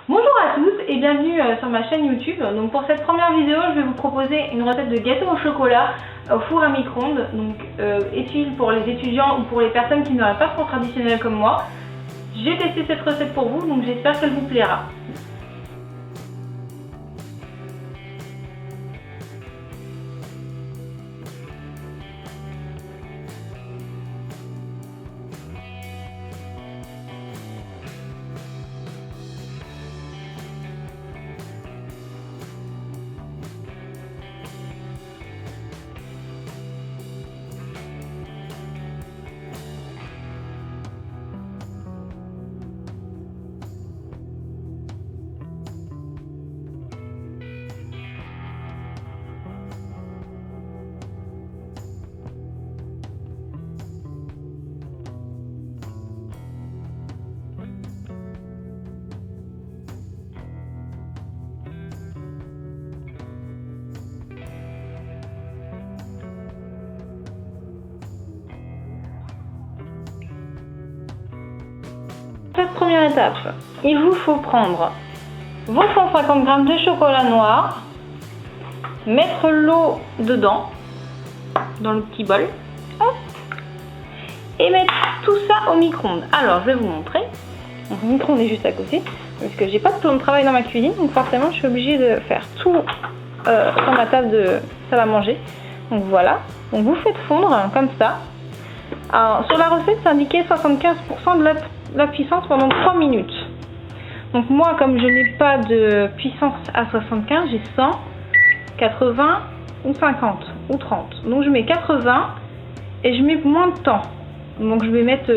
Bonjour à tous et bienvenue sur ma chaîne YouTube. Donc pour cette première vidéo, je vais vous proposer une recette de gâteau au chocolat au four à micro-ondes. Donc utile pour les étudiants ou pour les personnes qui n'auraient pas de four traditionnel comme moi. J'ai testé cette recette pour vous, donc j'espère qu'elle vous plaira. Cette première étape, il vous faut prendre vos 150 g de chocolat noir, mettre l'eau dedans, dans le petit bol, hop, et mettre tout ça au micro-ondes. Alors, je vais vous montrer. Donc, le micro-ondes est juste à côté, parce que j'ai pas de plan de travail dans ma cuisine, donc forcément, je suis obligée de faire tout sur ma table de salle à manger. Donc voilà, donc vous faites fondre comme ça. Alors, sur la recette, c'est indiqué 75% de la puissance pendant 3 minutes. Donc moi, comme je n'ai pas de puissance à 75, j'ai 100, 80 ou 50 ou 30. Donc je mets 80 et je mets moins de temps. Donc je vais mettre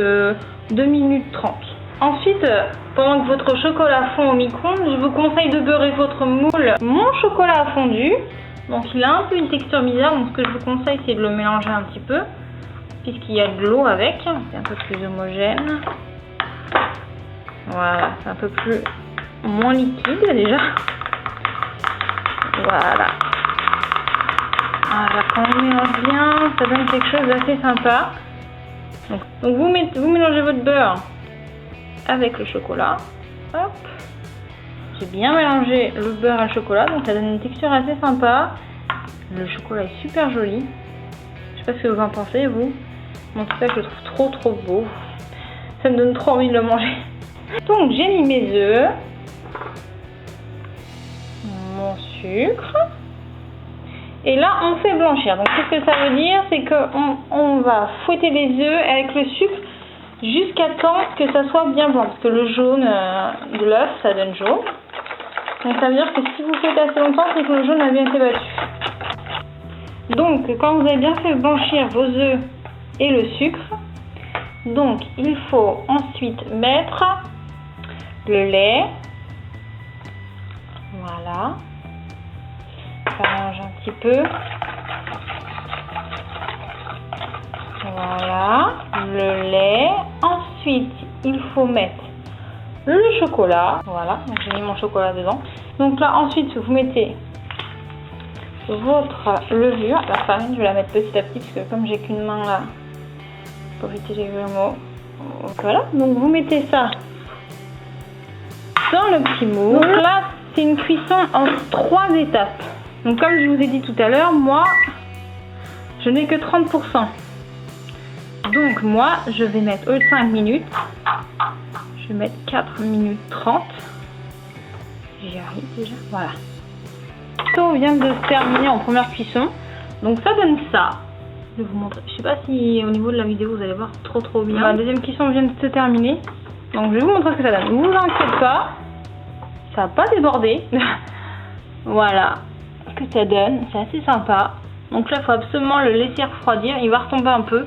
2 minutes 30. Ensuite, pendant que votre chocolat fond au micro-ondes, je vous conseille de beurrer votre moule. Mon chocolat a fondu, donc il a un peu une texture bizarre. Donc ce que je vous conseille, c'est de le mélanger un petit peu, puisqu'il y a de l'eau avec. C'est un peu plus homogène. Voilà, c'est un peu moins liquide déjà. Voilà. Voilà, quand on mélange bien, ça donne quelque chose d'assez sympa. Donc vous mélangez votre beurre avec le chocolat. Hop. J'ai bien mélangé le beurre et le chocolat, donc ça donne une texture assez sympa. Le chocolat est super joli. Je sais pas ce que vous en pensez, vous. En tout cas, je le trouve trop beau. Ça me donne trop envie de le manger. Donc j'ai mis mes œufs, mon sucre, et là on fait blanchir. Donc qu'est-ce que ça veut dire? C'est qu'on va fouetter les œufs avec le sucre jusqu'à temps que ça soit bien blanc, parce que le jaune de l'œuf ça donne jaune. Donc ça veut dire que si vous faites assez longtemps, c'est que le jaune a bien été battu. Donc quand vous avez bien fait blanchir vos œufs et le sucre, donc il faut ensuite mettre le lait. Voilà. Ça mélange un petit peu. Voilà. Le lait. Ensuite, il faut mettre le chocolat. Voilà. Donc j'ai mis mon chocolat dedans. Donc là, ensuite, vous mettez votre levure. La farine, je vais la mettre petit à petit parce que comme j'ai qu'une main là, pour éviter les grumeaux. Voilà. Donc vous mettez ça dans le petit moule. Donc là, c'est une cuisson en 3 étapes. Donc comme je vous ai dit tout à l'heure, moi, je n'ai que 30%. Donc moi, je vais mettre au lieu de 5 minutes, je vais mettre 4 minutes 30. J'y arrive déjà. Voilà. Tout vient de se terminer en première cuisson. Donc ça donne ça. Je vais vous montrer. Je sais pas si au niveau de la vidéo, vous allez voir trop bien. La deuxième cuisson vient de se terminer. Donc je vais vous montrer ce que ça donne. Ne vous inquiétez pas, ça va pas déborder. Voilà ce que ça donne, c'est assez sympa. Donc là il faut absolument le laisser refroidir, il va retomber un peu.